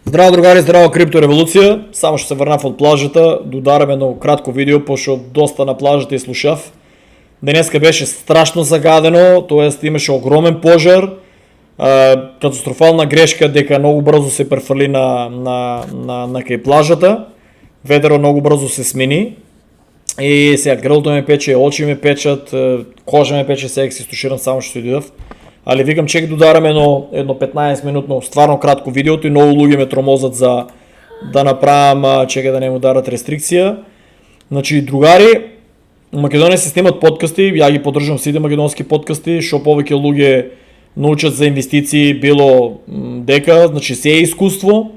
Здраво, другари, здраво, криптореволюция. Само ще се върна от плажата, додарам едно кратко видео, защото доста на плажата изслушав. Днеска беше страшно загадено, т.е. имаше огромен пожар, катастрофална грешка, дека много бързо се префърли на край плажата. Ветъра много бързо се смени. И сега гръдото ме пече, очи ме печат, кожа ме пече, сега си стуширам, само ще се дойдав. Але викам, че додарам едно 15 минутно, стварно кратко видеото и много луги ме тромозат за да направям, чека да не му дарат рестрикция. Значи, другари, в Македония се снимат подкасти, я ги поддържам всички македонски подкасти, шо повече луги научат за инвестиции, било дека, значи се е изкуство,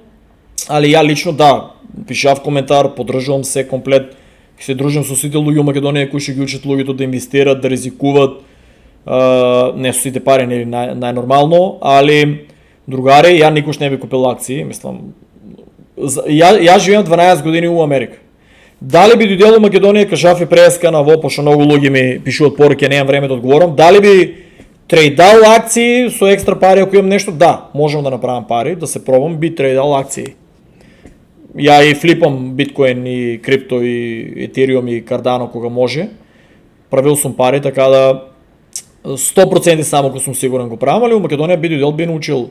але я лично да, пиша в коментар, поддържам се комплет, се дружим с усите луги в Македония, които ще ги учат лугито да инвестират, да ризикуват, не с усите пари, не най-нормално, али другари, я никош не би купил акции, мислам, я живеем 12 години в Америка. Дали би дойдел в Македония, кажав и преска на ВО, защото много луги ми пишуват поруки, нямам време да отговорам. Дали би трейдал акции с екстра пари, ако имам нещо? Да, можем да направим пари, да се пробвам, би трейдал акции. Я и флипам биткоин и крипто и етериум и кардано, кога може. Правил съм пари, така да 100% само, ако съм сигурен го правим, али в Македония би дойдел, би научил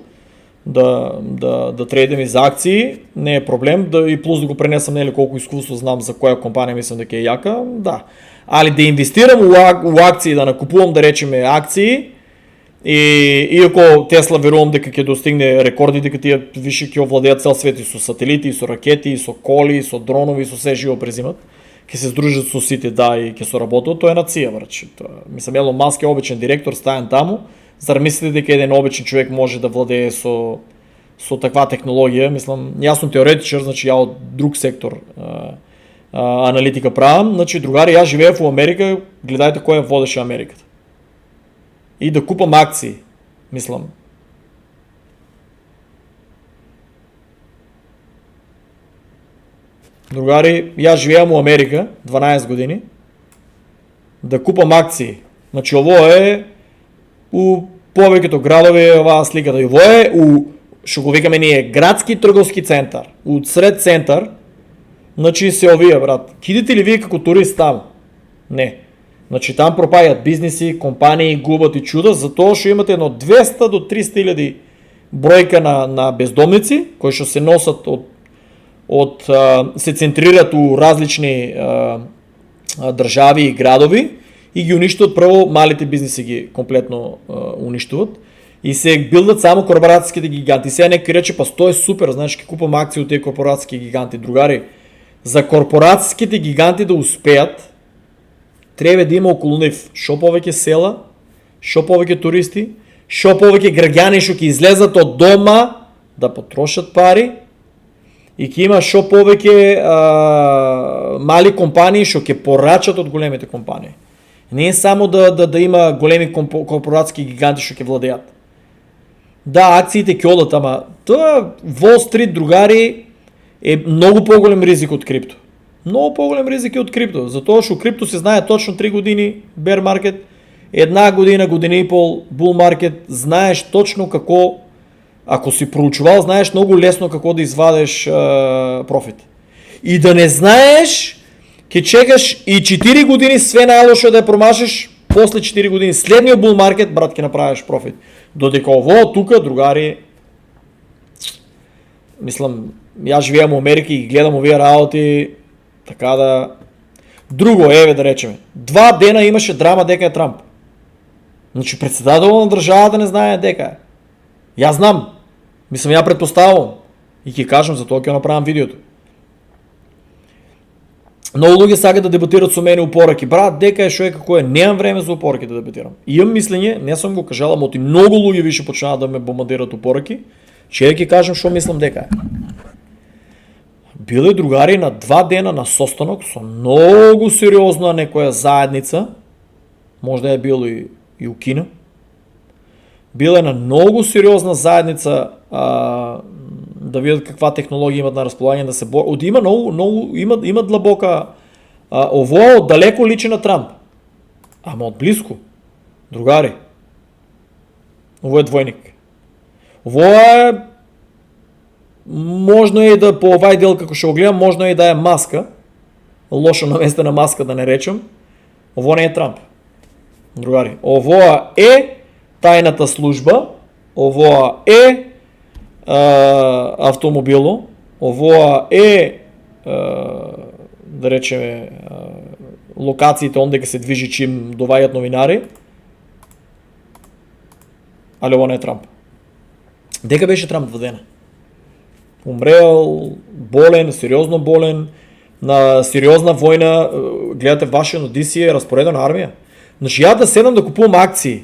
да трейдам и за акции, не е проблем, и плюс да го пренесам, нели колко изкуство знам за коя компания мислям дека е яка, да. Али да инвестирам у акции, да накупувам, да речеме акции, и ако Тесла верувам дека ќе достигне рекорди, дека тия виши ќе овладеят цел свет и со сателити, и со ракети, и со коли, и со дронови, и со се живо презимат, ќе се сдружат со сите, да, и ќе се работат, тоа е нација, врачи. Мислам, Елон Маск е обичен директор, стаен таму, зар мислите дека еден обичен човек може да владее со таква технологија? Мислам, јас сум теоретичар, значи ја од друг сектор аналитика правам, значи другари, јас живеев во Америка, гледајте кој водеше Америката. И да купам акции, мислам. Другари, јас живеам во Америка 12 години, да купам акции. Значи ово е у повеќето градови, оваа сликата, и ово е у, што го викаме ние, градски трговски центар, у сред центар, значи се овие, брат. Кидите ли вие како турист там? Не. Значи там пропаѓат бизнеси, компании, губат и чуда, затоа што имате едно 200 до 300 илјади бројка на бездомници, кои што се носат се центрират у различни држави и градови и ги уништуват, прво малите бизнеси ги комплетно уништуват и се билдат само корпорацијските гиганти. Сега некој рече, па тоа е супер, знаеш, ќе купам акции од тие корпорацијски гиганти. Другари, за корпорацијските гиганти да успеат, треба да има околу нив шо повеќе села, шо повеќе туристи, шо повеќе граѓани што ќе излезат од дома да потрошат пари и ќе има шо повеќе мали компании што ќе порачат од големите компании. Не е само да има големи корпорацијски гиганти што ќе владеат. Да, акциите ќе одат, ама тоа Wall Street, другари, е многу поголем ризик од крипто. Много по-голем ризик е от крипто, затоа што крипто се знае точно 3 години bear market, една година, година и пол bull market, знаеш точно како, ако си проучувал, знаеш много лесно како да извадеш профит. И да не знаеш, ќе чекаш и 4 години све најлошо да ја промашеш, после 4 години следниот bull market, брат, ќе направиш профит. Додека ово тука, другари, мислам, јас живеам во Америка и гледам овие работи, така да... Друго, еве да речеме, 2 дена имаше драма дека е Трамп. Значи председател на државата не знае дека е. Јас знам. Мислам, ја предпоставувам. И ќе кажам, затоа ќе направам видеото. Многу луѓе сакаат да дебатират со мене упораки. Брат, дека е шо е како е, немам време за упораки да дебатирам. Имам мислење, не сум го кажала, моти многу луѓе више почнуваат да ме бомбардираат упораки, че ќе кажам шо мислам дека е. Биле, другари, на 2 дена на состанок со многу сериозна некоја заедница, можда е било и у Кина, биле на многу сериозна заедница да видат каква технологија имат на располагање, да се борат. Има длабока, ово од далеко личи на Трамп, ама од близко, другари, ово е двојник. Ово е можно е да по овај дел како што го гледам, можно е да е маска, лошо наместена маска да не речем, ово не е Трамп. Другари, овоа е тајната служба, овоа е автомобило, овоа е да речеме локациите онде ке се движи чим доваѓат новинари, али ово не е Трамп. Дека беше Трамп во дена? Умрел, болен, сериозно болен, на сериозна војна, гледате Вашингтон DC е распоредена армија. Значи ја да седам да купувам акции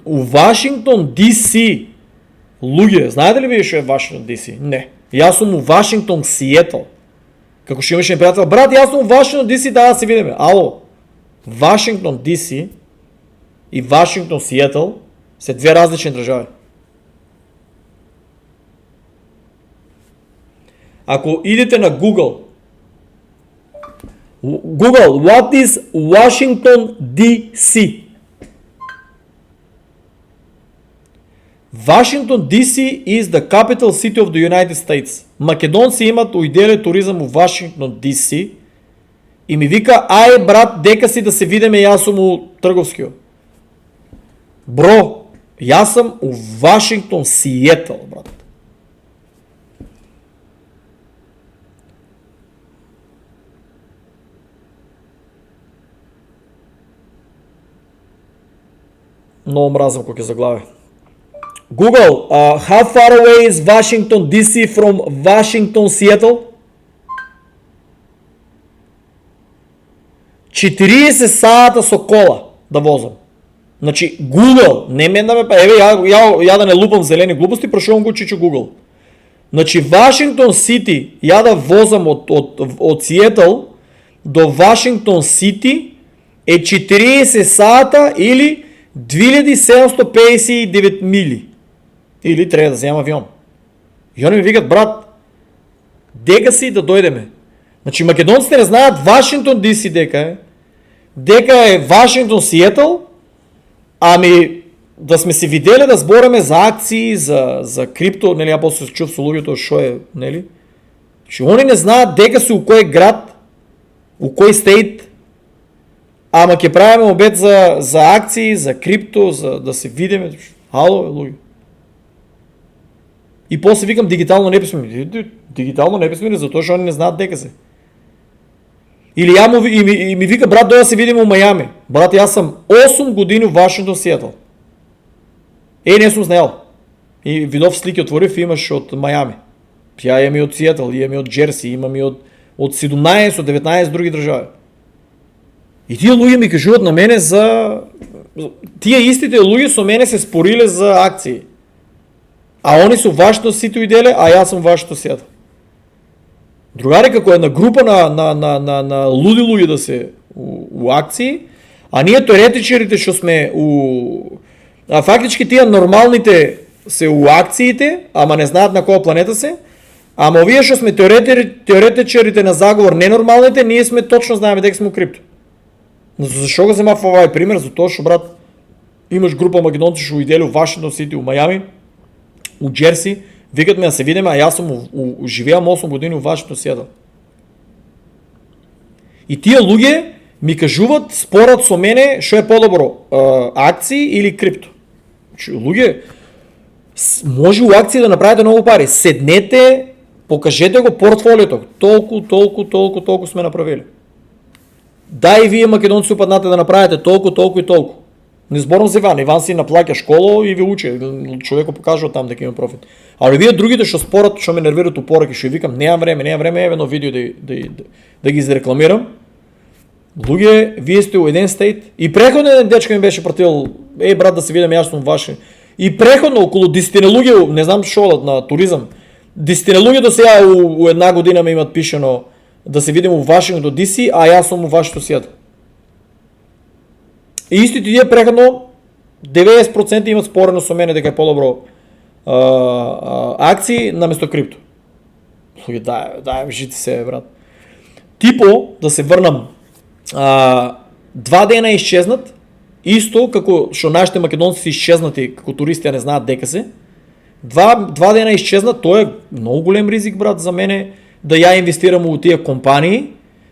у Вашингтон DC, луѓе, знаете ли вие што е Вашингтон DC? Не. Јас сум у Вашингтон Сиетл. Како што имаше пријател, брат, јас сум у Вашингтон DC, да се видиме. Ало, Вашингтон DC и Вашингтон Сиетл се две различни држави. Ако идете на Google, what is Washington DC? Washington DC is the capital city of the United States. Македонци имат уиделе туризам у Вашингтон DC и ми вика, ај брат, дека си да се видиме, јас сум у трговскиот. Бро, јас сум у Вашингтон Сиетл, брат. Много мразам кога ќе заглаве. Google, how far away is Washington DC from Washington Seattle? 40 сата со кола да возам. Значи, Google, не мен да ме па, еве, ја да не лупам зелени глупости, прошувам го чичо Google. Значи, Вашингтон Сити, ја да возам од Сиетл до Вашингтон Сити е 40 сата или 2759 мили. Или треба да земам авион. И они ми викат, брат, дека си да дојдеме. Значи, македонците не знаат Вашингтон DC дека е Вашингтон Сиетл, ами да сме се виделе да збореме за акции, за крипто, нели, ја после се чув со луѓето шо е, нели? Значи, они не знаат дека си у кој град, у кој стейт, ама ќе правиме обед за акции, за крипто, за да се видиме. Ало, луѓе. И после викам дигитално неписмени. Дигитално неписмени затоа што они не знаат дека се. Или ја ми вика, брат, доја се видиме у Мајами. Брат, јас сам 8 години у Вашингтон Сиетл. Не сум знаел. И видов слики отворив и имаш од Мајами. Ја имам и од Сиетл, имам и од Джерси, имам и од 17, од 19 други држави. И тие луѓе ми кажуваат на мене за... Тие истите луѓе со мене се спориле за акции. А они се Вашингтон Сити уиделе, а јас сум Вашингтон Сиетл. Другари, како една група на луди луѓе да се у акции, а ние теоретичарите што сме фактички тие нормалните се у акциите, ама не знаат на која планета се, ама овие што сме теоретичарите на заговор ненормалните, ние сме точно знаеме дека сме у крипто. Зашо го земав овај пример? Затоа што, брат, имаш група македонци што уиделе у Вашингтон Сити, у Мајами, у Джерси, викат ме да се видиме, а јас сум живеам 8 години у Вашингтон Сиетл. И тие луѓе ми кажуваат, спорат со мене, што е подобро, акции или крипто. Луѓе, може у акции да направите многу пари. Седнете, покажете го портфолиото. Толку сме направили. Да, и вие македонци упаднате да направите толку и толку. Не зборам за Иван. Иван си наплаќа школа и ви учи. Човекот покажува там дека има профит. Али вие другите што спорат, што ме нервираат упораки, што викам, немам време, еве едно видео да ги изрекламирам. Луѓе, вие сте у еден стейт. И преходно еден дечко ми беше пратил, брат, да се видам, јас сум Ваши. И преходно околу 10 луѓе, не знам што на туризам, 10 луѓе до сега у една година ме имат пишено да се видим у Вашингтон DC, а јас сум у Вашингтон Сиетл. И истите тие преходно 90% имат спорено со мене дека е подобро акции наместо крипто. Луѓе, дај жити се, брат. Типо, да се врнам, 2 дена исчезнат, исто како што нашите македонци се исчезнати како туристи, а не знаат дека се. Два дена изчезна, той е много голем ризик, брат, за мене да я инвестирам у тия компании,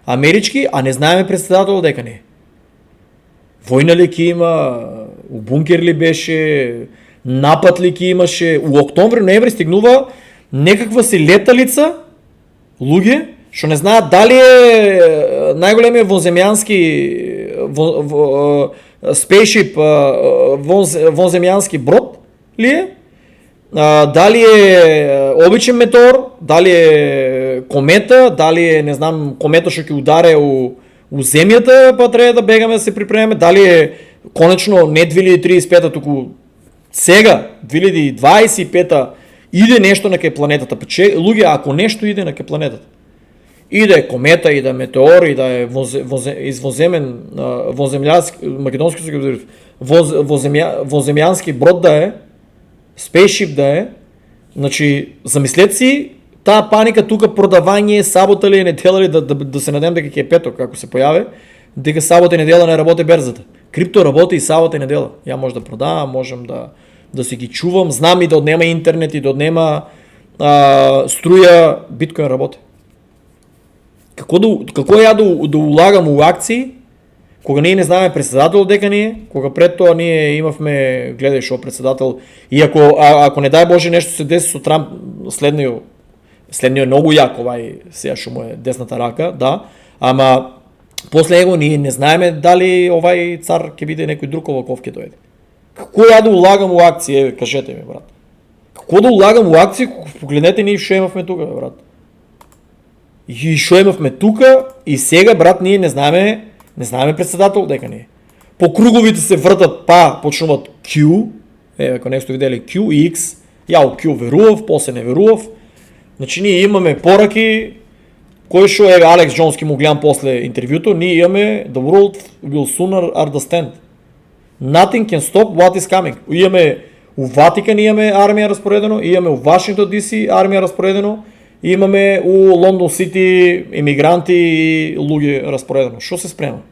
амерички, а не знаеме председател дека не. Война ли ки има, у бункер ли беше, напад ли ки имаше, у октомври-ноември стигнува некаква си леталица, луѓе, што не знаат дали е најголемиот вонземјански спейшип вонземјански брод ли е, дали е обичен метеор, дали е комета, дали е, не знам, комета што ќе ударе у земјата, па треба да бегаме да се припремеме, дали е конечно не 2035-та, туку сега, 2025-та, иде нешто на кај планетата. Паче, луѓе, ако нешто иде на кај планетата, и да е комета, и да е метеор, и да е извонземен, македонски вонземјански брод да е, спейшип да е, значи, замислете си, таа паника тука продавање, сабота ли е недела ли, да се надем дека ќе е петок, ако се појави, дека сабота и недела не работи берзата. Крипто работи и сабота и недела. Ја може да продавам, можем да си ги чувам, знам и да однема интернет и да однема струја, биткоин работи. Како ја да улагам у акции, кога ние не знаеме председател дека ние, кога пред тоа ние имавме, гледај шо председател, и ако не дај Боже нешто се деси со Трамп, следниот е многу јак, сега што му е десната рака, да, ама после него ние не знаеме дали овај цар ќе биде некој друг оваков ќе дојде. Како ја да улагам у акции, кажете ми, брат. Како да улагам у акции, погледнете ние што имавме тука, брат. И што имавме тука, и сега, брат, ние не знаеме председател дека не е. По круговите се вртат, па почнуват Q, ако нешто видели Q и X, ја у Q верував, после не верував. Значи ние имаме пораки, кој што е Алекс Джонски му гледам после интервјуто, ние имаме The world will sooner understand. Nothing can stop what is coming. Имаме у Ватикан имаме армија распоредено, имаме у Вашингтон DC армија распоредено, имаме у Лондон Сити емигранти и луѓе распоредено. Што се спрема?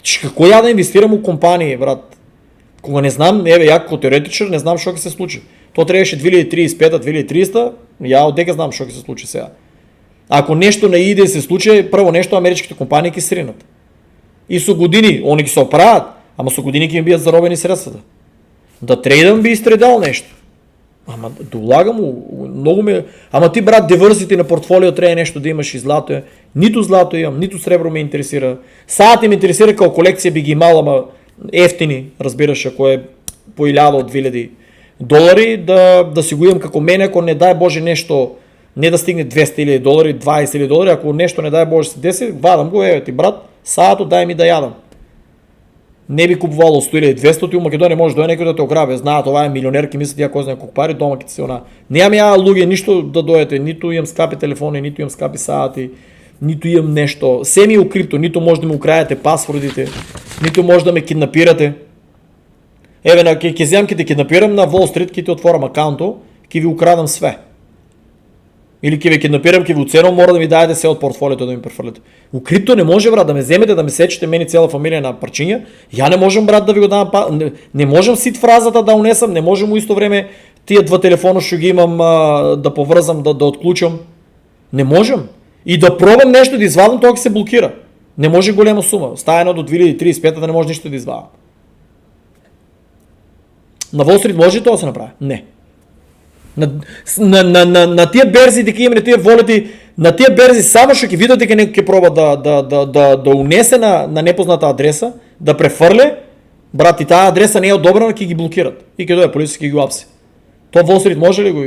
Како ја да инвестирам у компании, брат? Кога не знам, ја како теоретичар не знам што ќе се случи. Тоа требаше 2035-2030, ја одека знам што ќе се случи сега. Ако нешто не иде се случи, прво нешто америчките компании ќе сринат. И со години, они ќе се оправат, ама со години ќе им бидат заробени средствата. Да трейдам би истредал нешто. Ама да улагам многу ме... Ама ти, брат, диверсити на портфолио треба нешто да имаш и злато е. Ниту злато имам, ниту сребро ме интересира. Саати ме интересира као колекција би ги имал, ама ефтини, разбираш, ако е по 1000 од 2000 долари, да си го имам како мене, ако не дай Боже нешто, не да стигне 200,000 долари, 20,000 долари, ако нешто не дай Боже се деси, вадам го, ти брат, саато дай ми да јадам. Не би купувало 100,200, ти у Македонија може дојде некој да те ограбе, знаат ова е милионер, ки мислат ја кој знае колку пари, дома ќе се она. Немам ја луѓе ништо да дојдете, ниту имам скапи телефони, ниту имам скапи саати, ниту имам нешто. Се ми е у крипто, ниту може да ми украдете пасвордите, ниту може да ме киднапирате. Еве, ќе земам ќе те киднапирам на Wall Street, ќе ти отворам акаунто, ќе ви украдам све. Или ќе ве киднапирам, ќе ви уценам, мора да ми дајете се од портфолиото да ми префрлите. У крипто не може, брат, да ме земете, да ме сечете мене цела фамилија на парчиња. Ја не можам, брат, да ви го дадам, не можам сит фразата да унесам, не можам у исто време тие два телефона што ги имам да поврзам, да отклучам. Не можам. И да пробам нешто да извадам, тоа ќе се блокира. Не може голема сума. Стајано до 2035 да не може ништо да извадам. На Wall Street може ли тоа да се направи? Не. На тие берзи дека имаме тие волети, на тие берзи само што ќе видат дека некој ќе проба да унесе на непозната адреса, да префрле, брат, и таа адреса не е одобрена, ќе ги блокират. И ќе дојде полиција ќе ги апси. Тоа Wall Street може ли го?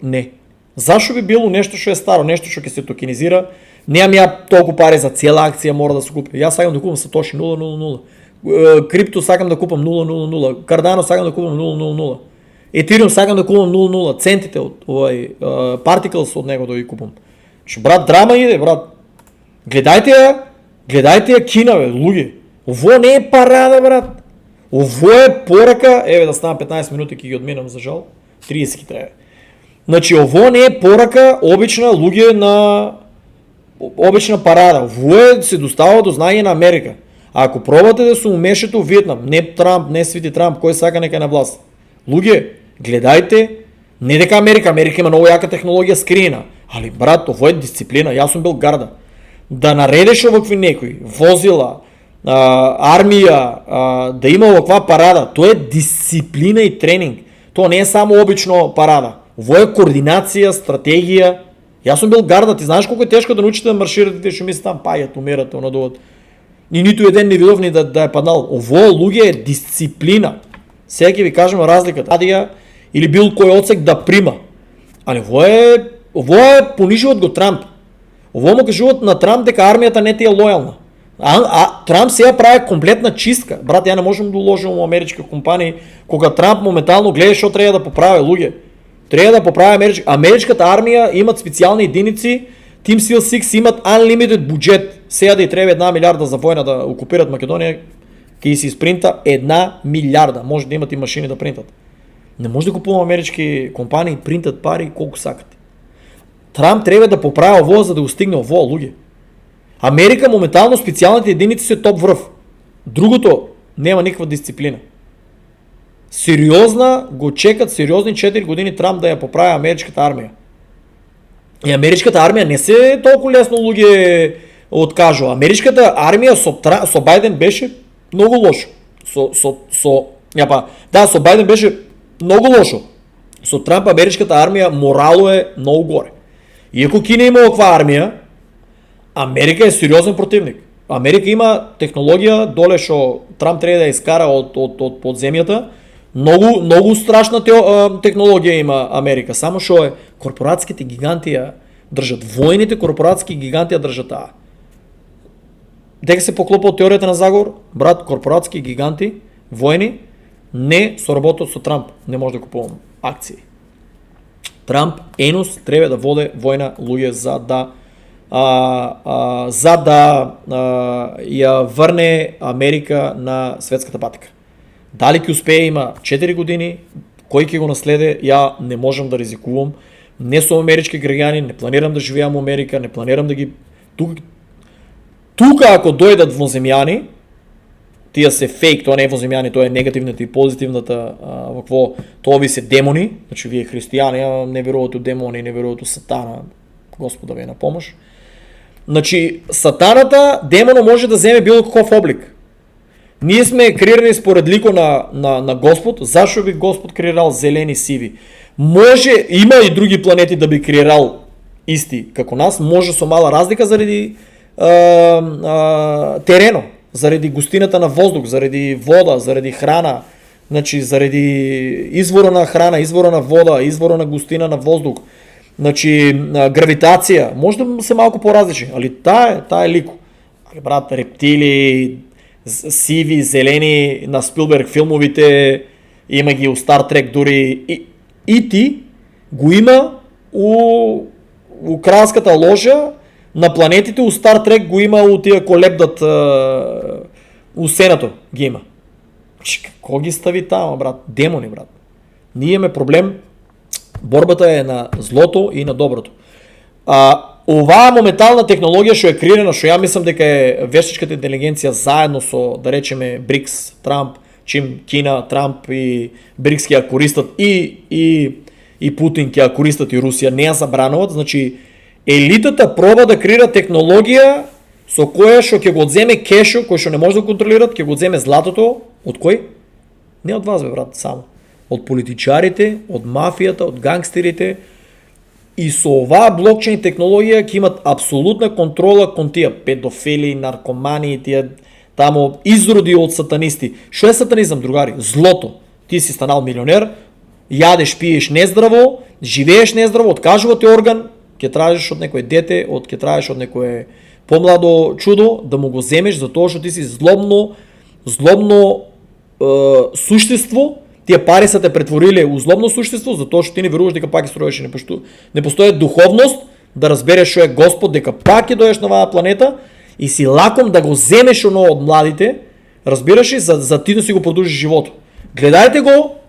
Не. Зашо би било нешто што е старо, нешто што ќе се токенизира? Немам ја толку пари за цела акција, мора да се купи. Јас сакам да купам Сатоши 000. Крипто сакам да купам 000. Cardano сакам да купам 000. Ethereum сакам да купам 0,0, центите од овај particles од него да ги купам. Брат, драма иде, брат. Гледајте ја Кина, бе, луѓе. Ово не е парада, брат. Ово е порака, еве да станам 15 минути ќе ги одминам за жал. 30 ки треба. Значи ово не е порака обична луѓе на обична парада. Ово се достава до знање на Америка. А ако пробате да се умешате у Виетнам, не Трамп, не Свети Трамп, кој сака нека на власт. Луѓе, гледајте Не дека Америка има много яка технологија скриена, али брат, ово е дисциплина, јас сум бил гарда. Да наредиш овакви некои возила, армија, да има оваква парада, тоа е дисциплина и тренинг. Тоа не е само обично парада. Ово е координација, стратегија. Јас сум бил гарда, ти знаеш колку е тешко да научите да марширате, што мислите там паѓат, умирате, онадуват. И ниту еден не видов ни да е паднал. Ово луѓе е дисциплина. Сега ќе ви кажем разликата. Адија или бил кој одсек да прима. Али ово е пониживот го Трамп. Ово му кажуват на Трамп дека армијата не ти е лојална. Трамп сега прави комплетна чистка. Брат, ја не можем да уложим у амерички компании, кога Трамп моментално гледа што треба да поправи луѓе. Треба да поправи америчката армија, имат специјални единици, Team Seal 6 имат unlimited буџет. Сега да и треба 1 милиарда за војна да окупират Македонија, ќе се испринта 1 милиарда. Може да имат и машини да принтат. Не може да купуваме амерички компании, принтат пари колку сакат. Трамп треба да поправи ово за да го стигне ово, луѓе. Америка моментално специјалните единици се топ врв. Другото нема никаква дисциплина. Сериозна го чекат сериозни 4 години Трамп да ја поправи америчката армија. И америчката армија не се толку лесно луѓе откажува. Америчката армија со Бајден беше многу лошо. Со Бајден беше многу лошо. Со Трамп америчката армија морало е многу горе. Иако Кина има оваква армија, Америка е сериозен противник. Америка има технологија доле што Трамп треба да искара од подземјата. Многу страшна технологија има Америка, само што е корпорациите гиганти ја држат. Војните корпорации гиганти ја држат таа. Дека се поклопа од теоријата на заговор, брат, корпорации гиганти, војни, не соработат со Трамп. Не може да купувам акции. Трамп енус треба да воде војна, луѓе, за да ја врне Америка на светската патика. Дали ќе успее, има 4 години, кој ќе го наследе, ја не можам да ризикувам. Не сум амерички граѓанин, не планирам да живеам во Америка, не планирам да ги... Тука ако дојдат воземјани, тие се фейк, тоа не е воземјани, тоа е негативната и позитивната, тоа ви се демони, значи вие христијани, не верувате у демони, не верувате у сатана, Господа ви е на помош. Значи, сатаната, демоно може да земе било каков облик. Ние сме креирани според лико на Господ. Зашо би Господ креирал зелени, сиви? Може, има и други планети да би креирал исти како нас, може со мала разлика заради терено, заради густината на воздух, заради вода, заради храна, значи заради извора на храна, извора на вода, извора на густина на воздух, значи гравитација, може да се малку поразлични, али таа е лико. Али брат, рептили, сиви, зелени, на Спилберг филмовите, има ги у Стар Трек дури, и ти го има у кралската ложа, на планетите у Стар Трек го има у тие колебдат у сенато ги има. Како ги стави тама, брат? Демони, брат. Ние имаме проблем, борбата е на злото и на доброто. Оваа моментална технологија што е креирана, што ја мислам дека е вештачката интелигенција заедно со, да речеме, БРИКС, Трамп, чим Кина, Трамп и БРИКС ќе ја користат и Путин ќе ја користат и Русија, не ја забрануват, значи елитата проба да креира технологија со која што ќе го одземе кешо, кој што не може да контролират, ќе го одземе златото, од кој? Не од вас, бе, брат, само. Од политичарите, од мафијата, од гангстерите. И со оваа блокчейн технологија ќе имат апсолутна контрола кон тие педофили, наркомани, тие тамо изроди од сатанисти. Што е сатанизам, другари? Злото. Ти си станал милионер, јадеш, пиеш нездраво, живееш нездраво, откажува ти орган, ќе тражиш од некое дете, ќе тражиш од некое помладо чудо да му го земеш затоа што ти си злобно суштество. Тие пари са те претвориле у злобно суштество затоа што ти не веруваш дека пак ќе строиш, не постои духовност да разбереш што е Господ, дека пак ќе доеш на оваа планета и си лаком да го земеш оно од младите, разбираш ли, за ти да си го продолжиш животот. Гледајте го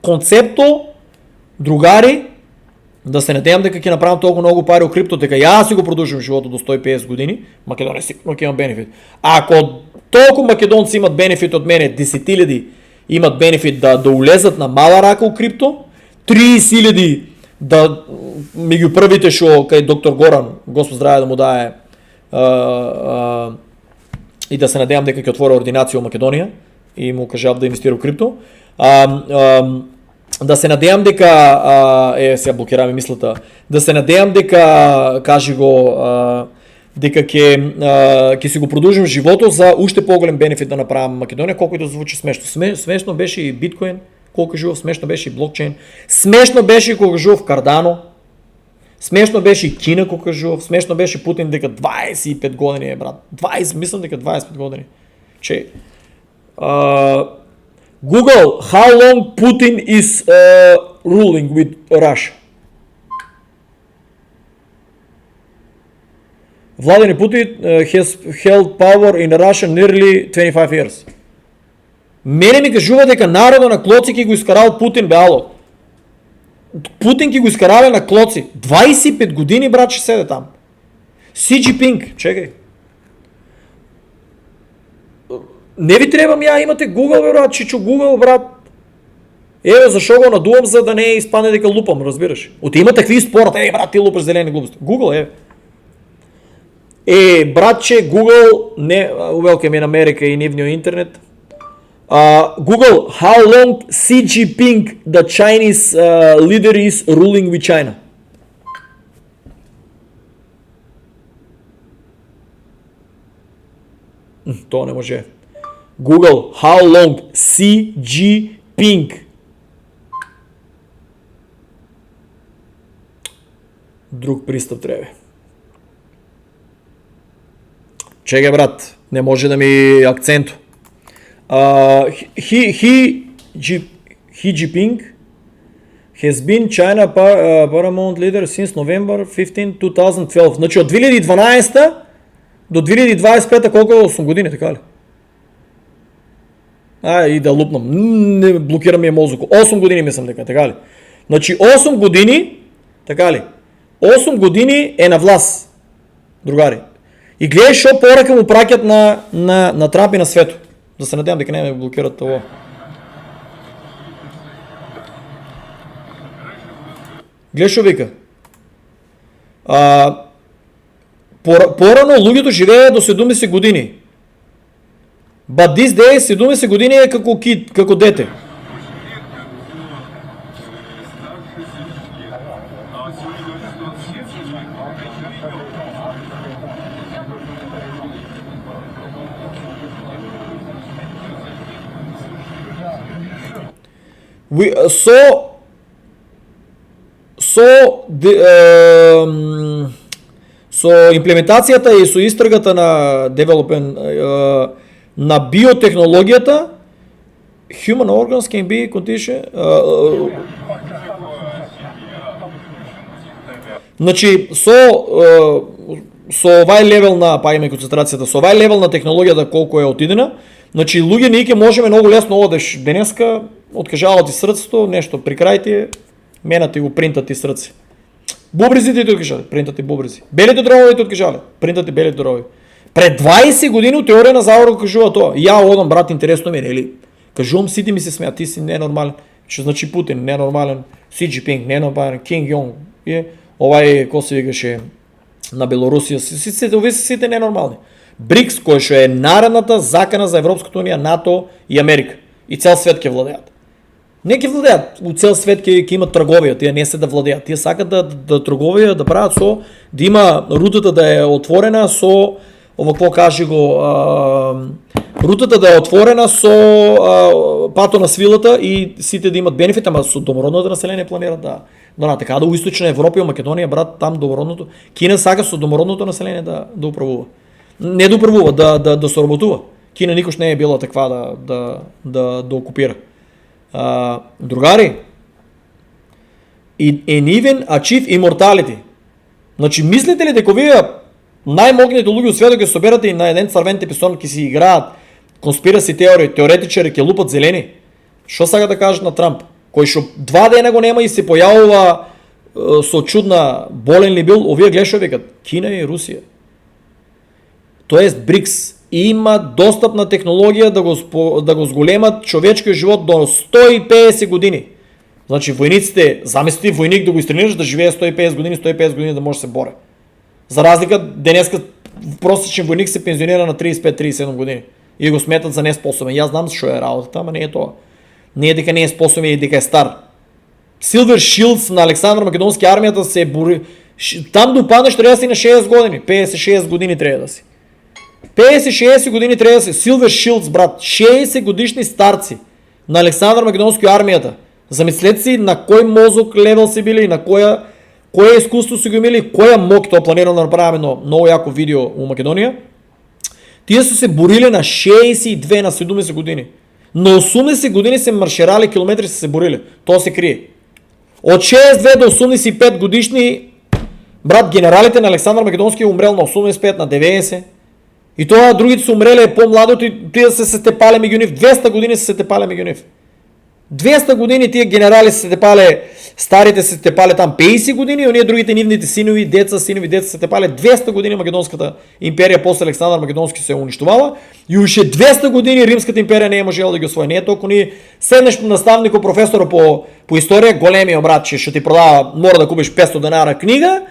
концепто, другари, да се надевам дека ќе направам толку многу пари у крипто, дека јас си го продолжим животот до 150 години, Македонија сигурно ќе има бенефит. Ако толку македонци имат бенефит од мене, 10.000 имат бенефит да улезат на мала рака у крипто, 30.000 да ми ги правите шо кај доктор Горан, Господ здраве да му дае, и да се надевам дека ќе отвори ординација во Македонија и му кажав да инвестира во крипто. Да се надевам дека сега блокираме мислата. Да се надевам дека кажи го дека ќе си го продолжим животот за уште поголем бенефит да направам Македонија, колку и да звучи смешно. Смешно беше и биткоин, колку живов, смешно беше и блокчейн, смешно беше и колку живов Кардано, смешно беше и Кина колку живов, смешно беше Путин дека 25 години брат. 20, мислам дека 25 години. Че Google, how long Putin is ruling with Russia? Vladimir Putin has held power in Russia nearly 25 years. Мене ми кажува дека народот на клоци ќе го искарал Путин беало. Путин ќе го искарале на клоци. 25 години брат ще седе там. Си Джинпинг, чекај. Не ви треба ја имате Google брат, чичо Google брат. Еве зашо го надувам за да не испадне дека лупам, разбираш. Оти има такви спорт, брат ти лупаш зелени глупости. Google братче, Google не welcome in America и нивниот интернет. Google, how long Xi Jinping, the Chinese leader, is ruling with China? То не може. Google, how long Xi Jinping? Друг пристап трябва. Чекай брат, не може да ми акценто. Xi Jinping has been China paramount leader since November 15, 2012. Значи от 2012 до 2025 колко е 8 години, така ли? И да лупнам. Не блокира ми е мозък. 8 години мислям дека, така ли? Значи 8 години, така ли? 8 години е на власт, другари. И гледай шо порака му пракят на Трамп и на свето. Да се надявам дека не ме блокират това. Гледай шо вика. Порано луѓето живееја до 70 години. But this day 70 години е како кид, како дете. Со имплементацијата и со истрагата на девелопен на биотехнологијата, human organs can be condition. Значи со овај левел на паѓаме концентрацијата, со овај левел на технологијата колку е отидена, значи луѓе ние ќе можеме многу лесно одеш денеска, откажала ти срцето, нешто при крај ти е, мена ти го принтат ти срце. Бубризите ти откажале, принтат ти бубризи. Белите дробови ти откажале, принтат ти белите дробови. Пред 20 години теорија на заговор кажува тоа. Ја одам брат, интересно ми е, нели? Кажувам, сите ми се смеат, ти си ненормален. Што значи Путин ненормален, Си Джинпинг ненормален, Кинг Јонг, овај кој се викаше на Белорусија, сите ненормални. БРИКС, кој што е наредната закана за Европската унија, НАТО и Америка. И цел свет ќе владеат. Не ќе владеат, у цел свет ќе имат трговија, тие не се да владеат. Тие сакат да трговија, да прават со, да има рутата да е отворена со, какво кажи го, рутата да е отворена со пато на свилата и сите да имат бенефит, ама со домородното население планират да така да у Источна Европа и Македонија, брат, там домородното, Кина сака со домородното население да управува. Не да управува, да соработува. Кина никош не е била таква да окупира. Другари, and even achieve immortality. Значи, мислите ли дека вие најмогните луѓе у светот ќе соберате и на еден црвен теписон ќе си играат конспираси теории, теоретичари ќе лупат зелени? Што сака да кажат на Трамп, кој што 2 дена го нема и се појавува со чудна болен ли бил, овие гледаш викат Кина и Русија. Тоест БРИКС има достапна технологија да го зголемат човечкиот живот до 150 години. Значи войниците, замислите войник да го изтренираш да живее 150 години да може да се боре. За разлика, денеска простичен войник се пенсионира на 35-37 години и го сметат за неспособен. И аз знам защо е работата, ама не е това. Не е дека не е способен и дека е стар. Silver Shields на Александър Македонски армията се бори. Там допаднеш трябва да си на 6 години. 56 години трябва да си. 56 години трябва да си. Silver Shields, брат. 60 годишни старци на Александър Македонски армията. Замислете си на кой мозък левел си били, на кое изкуство си го имали, коя мок, то планирам да направим едно много яко видео у Македония. Тия са се борили на 62 на 70 години. На 80 години се марширали, километри са се борили. То се крие. От 62 до 85 годишни, брат, генералите на Александър Македонски е умрел на 85, на 90. И това другите са умрели по-млади от тия са се тепали Мегюнив. 200 години са се тепали Мегюнив. 200 години тия генерали са се тепали, старите са се тепали там 50 години, и ония другите нивните синови деца са се тепали 200 години Македонската империя, после Александър Македонски се е унищовала и още 200 години Римската империя не е можела да ги освои. Не е толкова ни седнеш наставнико професора по история, големия брат, че ще ти продава, мора да купиш 500 денара книга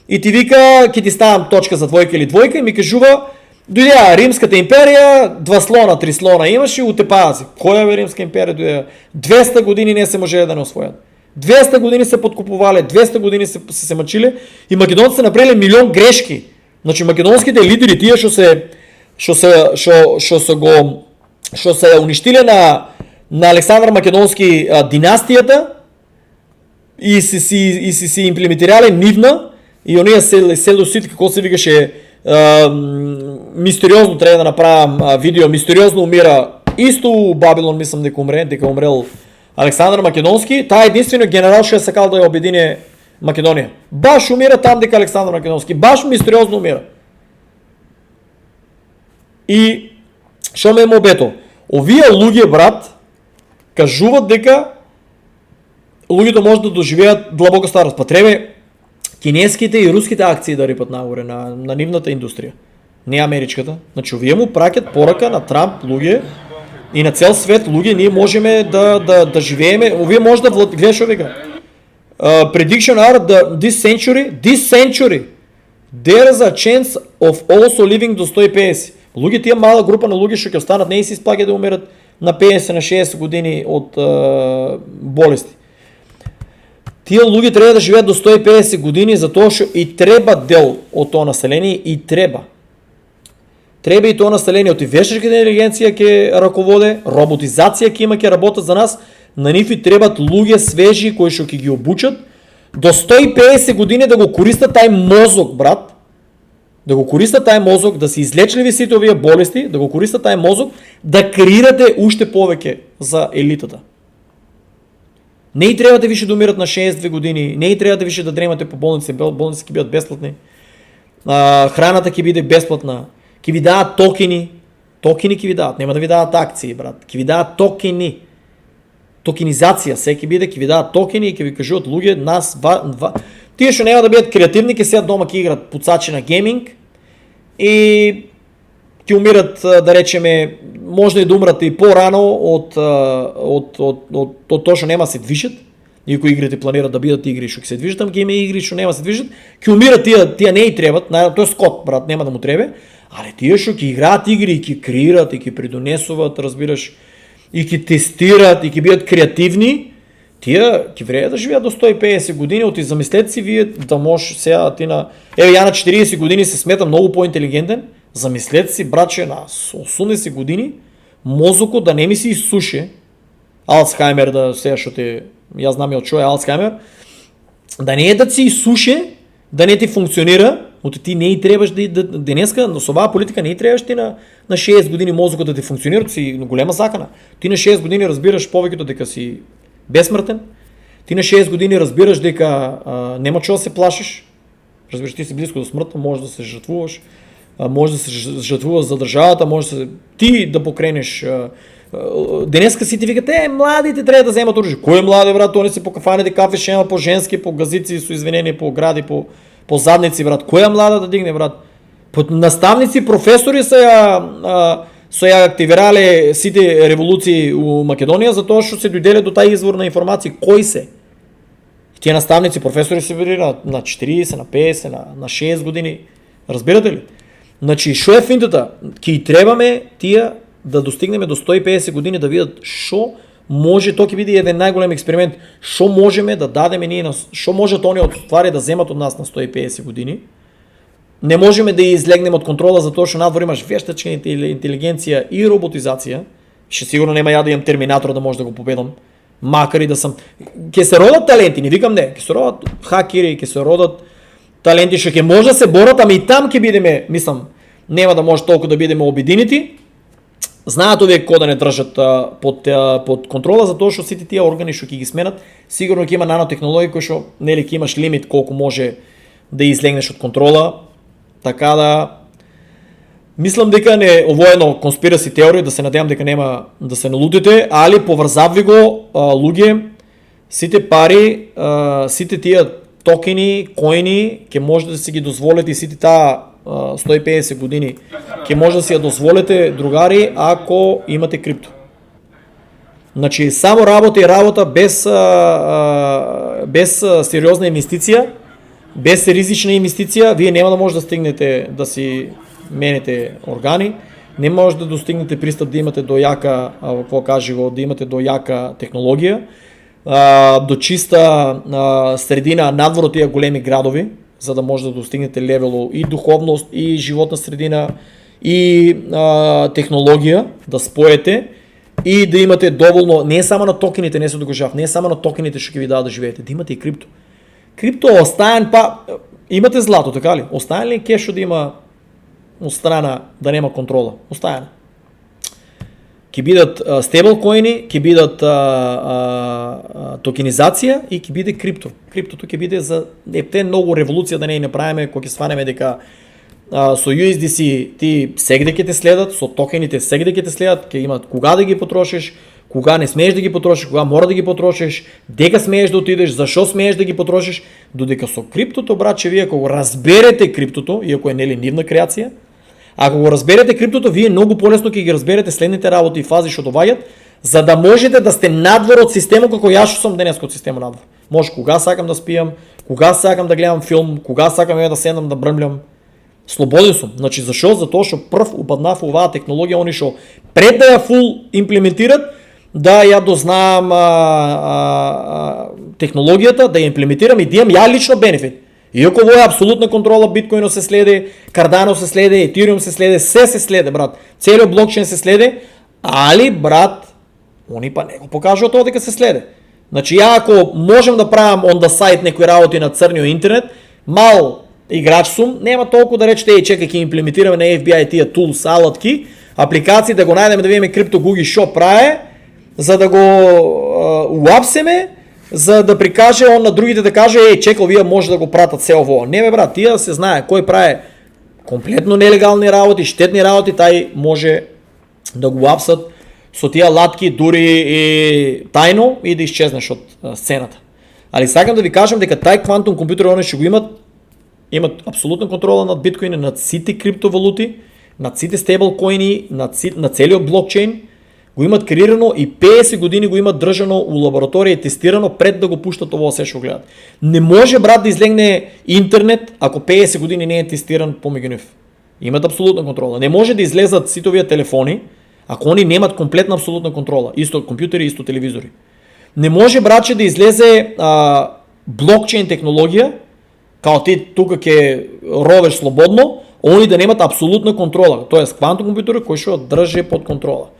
и ти вика, ки ти ставам точка за двойка или двойка и ми кажува, дойде Римската империя, 2 слона, 3 слона имаше и утепава си. Коя бе Римска империя дойде? 200 години не се може да не освоят. 200 години се подкупували, 200 години се мъчили и македонците са направили милион грешки. Значи македонските лидери, тия що се унищили на Александър Македонски династията и си имплементирали нивна и ония селосит, какво се викаше, мистериозно трябва да направя видео, мистериозно умира исто Бабилон, мислям дека умрел Александър Македонски, та единствено генерал ще е сакал да я обедини Македония. Баш умира там дека Александър Македонски, баш мистериозно умира. И шо ме е мобето? Овие луѓе, брат, кажуват дека луѓето може да доживеят длабока старост. Па треба кинеските и руските акции да рипат нагоре на нивната индустрия. Не америчката. Значи овие му пракят порака на Трамп луѓе и на цел свет луѓе, ние можем да живееме. Овие може да гледаш овека. Prediction are this century there is a chance of also living до 150. Луѓе, тия мала група на луѓе ще останат, не и си изплагат да умират на 50 на 60 години от болести. Тия луѓе трябва да живеят до 150 години, затоа што и треба дел от тоа население и треба. Треба и тоа население от и вештачката интелигенција ќе раководе, роботизација ќе има ќе работат за нас, на нив и требат луѓе свежи кои што ќе ги обучат до 150 години да го користат тај мозок, брат. Да го користат тај мозок, да се излечливи сите овие болести, да го користат тај мозок, да креирате уште повеќе за елитата. Не и трябва да више да умират на 62 години, не и трябва да више да дремате по болници, болници ќе бидат безплатни, храната ќе биде безплатна, ќе ви дават токени ќе ви дават, нема да ви дават акции, брат, ќе ви дават токени, токенизација, секи биде, ќе ви дават токени и ќе ви кажуват луѓе, нас, тие што нема да бидат креативни, ќе седат дома ќе играт пуцачи на гейминг и ќе умират, да речеме, може да умрат и по-рано от тоа што нема се движат. Иако игрите планират да бидат игри што ќе се движат, ама ќе има игри што нема се движат, ќе умират тие не и требат, тој скот, брат, нема да му требе, але тие што ќе играат игри и ќе креират и ќе придонесуваат, разбираш, и ќе тестират и ќе бидат креативни, тие ќе вреде да живеат до 150 години, оти замислете си вие да можеш сега ти на... ја на 40 години се сметам многу по-интелигентен, замислете си, братче, на 80 години мозокот да не ми се изсуши, Алцхаймер да сега што те... Јас знам од што е Алцхаймер, да не е да си изсуши, да не ти функционира, оти ти не и требаш денеска, но со оваа политика не и требаш ти на 6 години мозокот да ти функционира, си голема закана. Ти на 6 години разбираш повеќето дека си безсмртен, ти на 6 години разбираш дека нема што да се плашиш, разбираш, ти си близко до смртта, можеш да се жртвуваш, може да се жртвуваш за државата, може ти да покренеш. Денеска си ти викат, младите трябва да вземат оружие. Кој е млади, брат? Они се по кафаните, кафе шема, по женски, по газици, со извинение, по гради, по задници, брат. Кој е млада да дигне, брат? Наставници, професори са со ја активирале сите револуции у Македонија затоа што се дојделе до тај извор на информации кои се. Тие наставници, професори се били на 40, на 50, на 6 години. Разбирате ли? Значи, шо е финтата? Ки требаме тие да достигнеме до 150 години да видат шо може, тоа ќе биде еден најголем експеримент, шо можеме да дадеме ние, шо можат оние од ствари да земат од нас на 150 години. Не можеме да излегнеме од контрола затоа што надвор имаш вештачка интелигенција и роботизација. Ше сигурно нема ја да имам терминатор да може да го победам. Макар и да сам... Ке се родат таленти, не викам не, ке се родат хакери, ке се родат таленти што ќе може да се борат, ама и там ќе бидеме, мислам, нема да може толку да бидеме обединети. Знаат овие кои да не држат под контрола, затоа што сите тие органи што ќе ги сменат, сигурно ќе има нанотехнологии кои што нели ќе имаш лимит колку може да излегнеш од контрола. Така да мислам дека не ово едно конспираси теорија, да се надевам дека нема да се налутите, али поврзавви го луѓе, сите пари, сите тие токени, коини ќе може да си ги дозволите и сите таа 150 години ќе може да си ја дозволите, другари, ако имате крипто. Значи само работа без сериозна инвестиција, без ризична инвестиција, вие нема да може да стигнете да си менете органи, не може да достигнете пристап да имате до јака, какво кажи го, да имате до јака технологија, до чиста средина надвор од тие големи градови, за да може да достигнете левело и духовност, и животна средина, и технологија, да споете и да имате доволно, не само на токените, не се догожав, не само на токените што ќе ви дадат да живеете, да имате и крипто. Крипто остаен, имате злато, така ли? Остаен ли кешо да има од страна да нема контрола? Остаен. Ќе бидат стейблкоини, ќе бидат токенизација и ќе биде крипто. Криптото ќе биде за многу револуција да не ја направиме кога ќе сванеме дека со USDC ти сегде ќе те следат, со токените сегде ќе те следат, ќе имат кога да ги потрошиш, кога не смееш да ги потрошиш, кога мора да ги потрошиш, дека смееш да отидеш, зашо смееш да ги потрошиш, додека со криптото, братче, вие ако го разберете криптото, иако е нели нивна креација, ако го разберете криптото, вие многу полесно ќе ги разберете следните работи и фази што доаѓаат, за да можете да сте надвор од системот како јас што сум денес од системот надвор. Може кога сакам да спијам, кога сакам да гледам филм, кога сакам да седнам да брмлям. Слободен сум. Значи зашо? Затоа што прв упаднав оваа технологија, они што пред да ја фул имплементират, да ја дознаам технологијата, да ја имплементирам и да имам ја лично бенефит. Иако во е апсолутна контрола, биткоино се следи, Cardano се следи, Ethereum се следи, се следи, брат. Целиот блокчейн се следи, али, брат, они па не го покажуваат тоа дека се следи. Значи, ја ако можам да правам on the site некои работи на црниот интернет, мал играч сум, нема толку да речете, чекај, ќе имплементираме на FBI тие tools, алатки, апликации, да го најдеме да видиме CryptoGugi шо прави, за да го уапсеме, за да прикаже он на другите да каже, чекал, вие може да го пратат се ово. Не бе, брат, тие да се знае кој прави комплетно нелегални работи, штетни работи, тај може да го уапсат со тие латки дури и тајно и да исчезнеш од сцената. Али сакам да ви кажам дека тај квантум компјутер, они што го имат апсолутна контрола над биткоини, над сите криптовалути, над сите стейблкоини, на целиот блокчейн, го имат креирано и 50 години го имат држано у лабораторија и тестирано пред да го пуштат ово се што гледат. Не може, брат, да излегне интернет ако 50 години не е тестиран помеѓу нив. Имат апсолутна контрола. Не може да излезат сите овие телефони ако они немат комплетна апсолутна контрола. Исто компјутери, исто телевизори. Не може, братче, да излезе блокчейн технологија, као ти тука ќе ровеш слободно, они да немат апсолутна контрола. Тоест квантум компјутери кој што држи под контрола.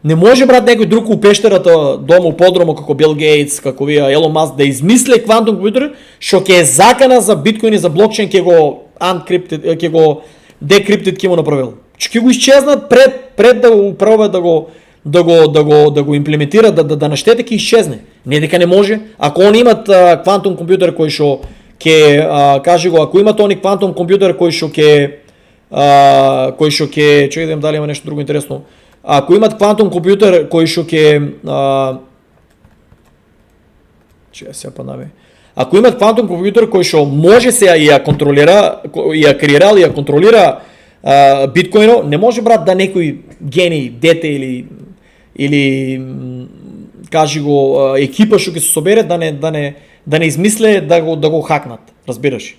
Не може, брат, некој друг у пештерата, дома у подрома, како Бил Гейтс, како вие Елон Маск, да измисле квантум компјутер, што ќе е закана за биткоин и за блокчейн, ќе го uncrypted, ќе го decrypted, ќе му направил. Ќе го исчезнат пред да го пробва да го имплементира, да наштете, ќе исчезне. Не дека не може. Ако они имат квантум компјутер кој што ќе кажи го, ако имат они квантум компјутер кој што ќе чекај да им дали има нешто друго интересно. Ако имат квантум компјутер кој што ако имат квантум компјутер кој што може се ја контролира, ја креирал и ја контролира биткоино, не може брат да некој гений, дете или кажи го екипа што ќе се собере да не измисле да го хакнат, разбираш?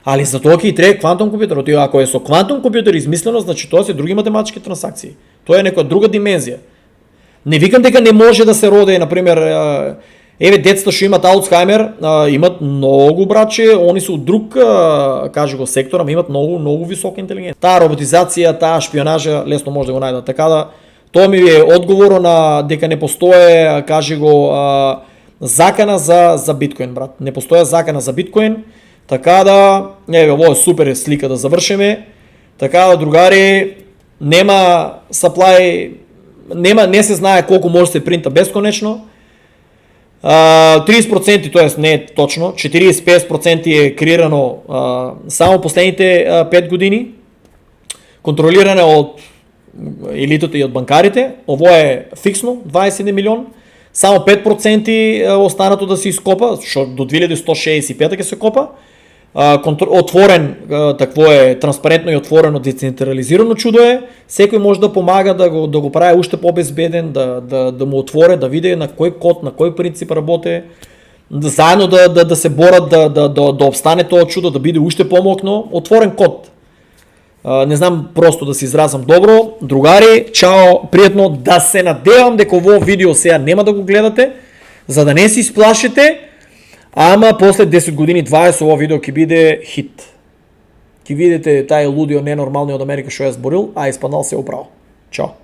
Али за тоа ќе и треба квантум компјутер. Ако е со квантум компјутер измислено, значи тоа се други математички трансакции. Тоа е некоја друга димензија. Не викам дека не може да се роди, например, еве децата што имат Алцхаймер, имат многу братче, они се од друг, кажи го, сектор, ама имат многу висока интелигенција. Таа роботизација, таа шпионажа лесно може да го најдат. Така да тоа ми е одговорот на дека не постои, кажи го, закана за биткоин, брат. Не постои закана за биткоин. Така да, еве, ово е супер слика да завршиме. Така да, другари, нема supply, не се знае колку може да се принта бесконечно. 30%, т.е. не е точно, 40-50% е креирано само последните 5 години, контролиране од елитата и од банкарите. Ово е фиксно, 21 милион, само 5% останато да се ископа, што до 2165 ќе се копа. Отворен, такво е, транспарентно и отворено, децентрализирано чудо е. Секој може да помага да го прави уште побезбеден, да му отворе, да види на кој код, на кој принцип работи, заедно да се борат да обстане тоа чудо, да биде уште помокно. Отворен код. Не знам просто да се изразам добро. Другари, чао, пријатно, да се надевам дека ово видео сега нема да го гледате, за да не се исплашите. Ама после 10 години 20 ово видео ќе биде хит. Ќе видите тај лудио ненормални од Америка што е зборил, а испаднал се управо. Чао.